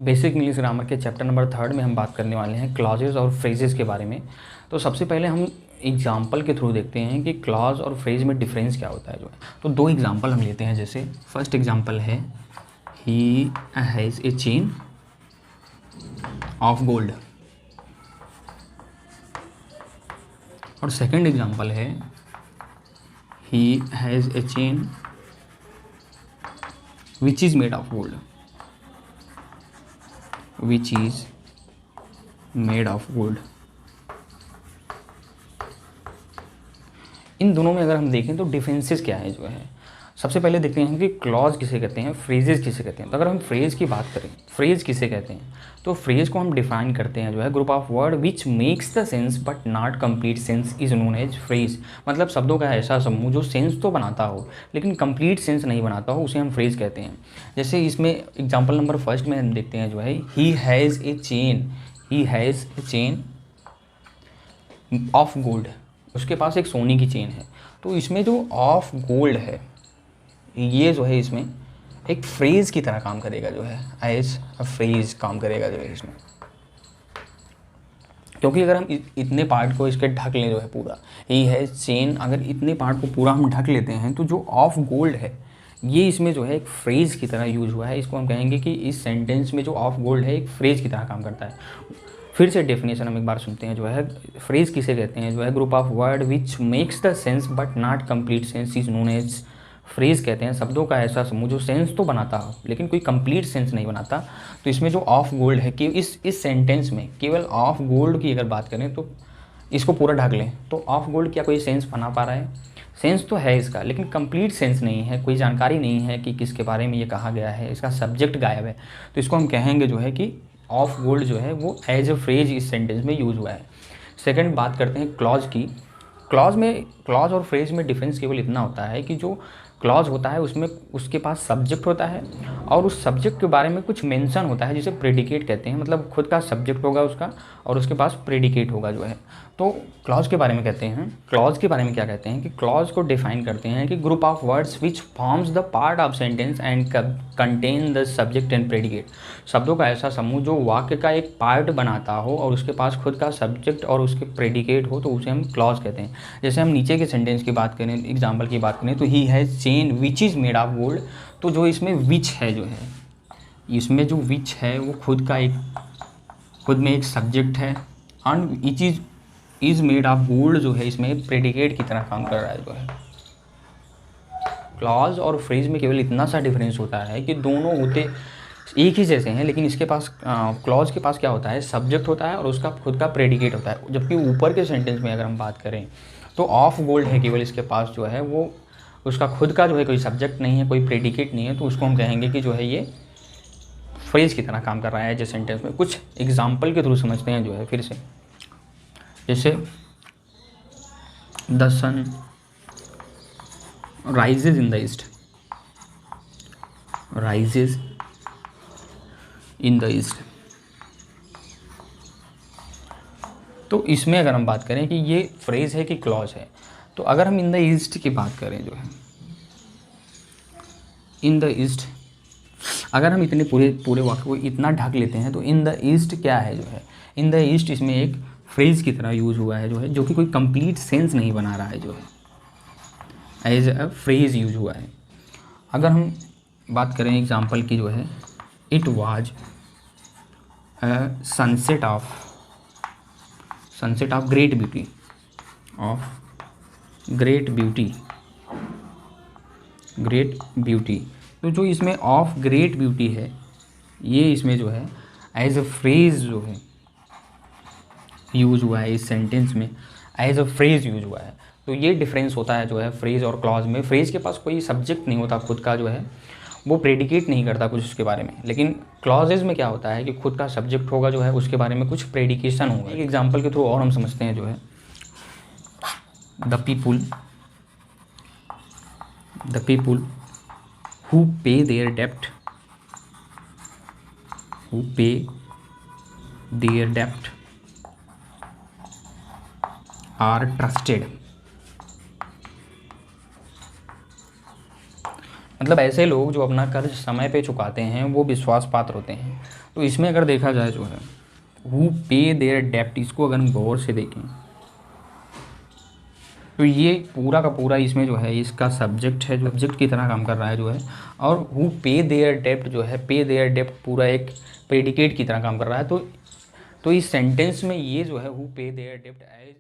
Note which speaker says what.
Speaker 1: Basic English grammar के chapter number 3 में हम बात करने वाले हैं क्लॉजेज और फ्रेजेस के बारे में। तो सबसे पहले हम एग्जाम्पल के थ्रू देखते हैं कि क्लॉज और फ्रेज में डिफरेंस क्या होता है जो है। तो दो एग्जाम्पल हम लेते हैं। जैसे फर्स्ट एग्जाम्पल है he has a chain of gold, और सेकंड एग्जाम्पल है he has a chain which is made of gold, which is made of gold. इन दोनों में अगर हम देखें तो डिफरेंसेस क्या है जो है। सबसे पहले देखते हैं कि क्लॉज किसे कहते हैं, फ्रेजेस किसे कहते हैं। तो अगर हम फ्रेज की बात करें, फ्रेज किसे कहते हैं, तो फ्रेज को हम डिफाइन करते हैं जो है group of word which makes the sense but not complete sense is known as phrase. मतलब शब्दों का ऐसा समूह जो सेंस तो बनाता हो लेकिन कंप्लीट सेंस नहीं बनाता हो, उसे हम फ्रेज कहते हैं। जैसे इसमें एग्जाम्पल नंबर फर्स्ट में हम देखते हैं जो है he has a chain, he has a chain of gold, उसके पास एक सोने की चेन है। तो इसमें जो ऑफ गोल्ड है ये जो है इसमें एक फ्रेज की तरह काम करेगा जो है, एज अ फ्रेज काम करेगा जो है इसमें। क्योंकि अगर हम इतने पार्ट को इसके ढक लें जो है पूरा, ही है चेन, अगर इतने पार्ट को पूरा हम ढक लेते हैं तो जो ऑफ गोल्ड है ये इसमें जो है एक फ्रेज की तरह यूज हुआ है। इसको हम कहेंगे कि इस सेंटेंस में जो ऑफ गोल्ड है एक फ्रेज की तरह काम करता है। फिर से डेफिनेशन हम एक बार सुनते हैं जो है। फ्रेज किसे कहते हैं जो है group of word which makes the sense but not complete sense is known as phrase कहते हैं शब्दों का ऐसा समूह जो सेंस तो बनाता हो लेकिन कोई कंप्लीट सेंस नहीं बनाता। तो इसमें जो ऑफ गोल्ड है कि इस सेंटेंस में केवल ऑफ गोल्ड की अगर बात करें तो इसको पूरा ढक लें तो ऑफ गोल्ड क्या कोई सेंस बना पा रहा है? सेंस तो है इसका लेकिन कंप्लीट सेंस नहीं है, कोई जानकारी नहीं है कि किसके बारे में ये कहा गया है, इसका सब्जेक्ट गायब है। तो इसको हम कहेंगे जो है कि ऑफ गोल्ड जो है वो एज अ फ्रेज इस सेंटेंस में यूज़ हुआ है। सेकंड बात करते हैं क्लॉज की। क्लॉज और फ्रेज में डिफरेंस केवल इतना होता है कि जो क्लॉज होता है उसमें उसके पास सब्जेक्ट होता है और उस सब्जेक्ट के बारे में कुछ मेंशन होता है जिसे प्रेडिकेट कहते हैं। मतलब खुद का सब्जेक्ट होगा उसका और उसके पास प्रेडिकेट होगा जो है। तो क्लॉज के बारे में कहते हैं, क्लॉज के बारे में क्या कहते हैं कि क्लॉज को डिफाइन करते हैं कि group of words which forms the part of sentence and contain the subject and predicate. शब्दों का ऐसा समूह जो वाक्य का एक पार्ट बनाता हो और उसके पास खुद का सब्जेक्ट और उसके प्रेडिकेट हो, तो उसे हम क्लॉज कहते हैं। जैसे हम नीचे के सेंटेंस की बात करें, एग्जाम्पल की बात करें तो he has chain which is made of gold. तो जो इसमें विच है जो है, इसमें जो विच है वो खुद में एक सब्जेक्ट है and each is made of gold जो है इसमें प्रेडिकेट की तरह काम कर रहा है जो है। क्लॉज और फ्रेज में केवल इतना सा डिफरेंस होता है कि दोनों होते एक ही जैसे हैं लेकिन इसके पास क्लॉज के पास क्या होता है, सब्जेक्ट होता है और उसका खुद का प्रेडिकेट होता है। जबकि ऊपर के सेंटेंस में अगर हम बात करें तो ऑफ गोल्ड है केवल इसके पास जो है वो उसका खुद का जो है कोई सब्जेक्ट नहीं है, कोई प्रेडिकेट नहीं है। तो उसको हम कहेंगे कि जो है ये फ्रेज की तरह काम कर रहा है जैसे सेंटेंस में। कुछ एग्जाम्पल के थ्रू समझते हैं जो है फिर से। जैसे the sun rises in the east, rises in the east. तो इसमें अगर हम बात करें कि ये फ्रेज है कि क्लॉज है, तो अगर हम इन द ईस्ट की बात करें जो है, इन द ईस्ट अगर हम इतने पूरे वाक्य को इतना ढक लेते हैं तो इन द ईस्ट क्या है जो है, इन द ईस्ट इसमें एक फ्रेज की तरह यूज हुआ है जो है, जो कि कोई कंप्लीट सेंस नहीं बना रहा है जो है, एज अ फ्रेज यूज हुआ है। अगर हम बात करें एग्जाम्पल की जो है, it was sunset of great beauty, great beauty. तो जो इसमें ऑफ ग्रेट ब्यूटी है ये इसमें जो है एज अ फ्रेज जो है यूज हुआ है, इस सेंटेंस में एज अ फ्रेज यूज हुआ है। तो ये डिफरेंस होता है जो है फ्रेज और क्लॉज में। फ्रेज के पास कोई सब्जेक्ट नहीं होता खुद का जो है, वो प्रेडिकेट नहीं करता कुछ उसके बारे में। लेकिन क्लॉजेज में क्या होता है कि खुद का सब्जेक्ट होगा जो है, उसके बारे में कुछ प्रेडिकेशन होगा। एक एग्जाम्पल के थ्रू और हम समझते हैं जो है, the people who pay their debt are trusted। मतलब ऐसे लोग जो अपना कर्ज समय पे चुकाते हैं वो विश्वास पात्र होते हैं। तो इसमें अगर देखा जाए जो है हु पे देयर डेप्ट, इसको अगर हम गौर से देखें तो ये पूरा का पूरा इसमें जो है इसका सब्जेक्ट है, जो सब्जेक्ट की तरह काम कर रहा है जो है। और हु पे देयर डेप्ट जो है, पे देयर डेप्ट पूरा एक प्रेडिकेट की तरह काम कर रहा है। तो इस सेंटेंस में ये जो है हु पे देयर डेप्ट एज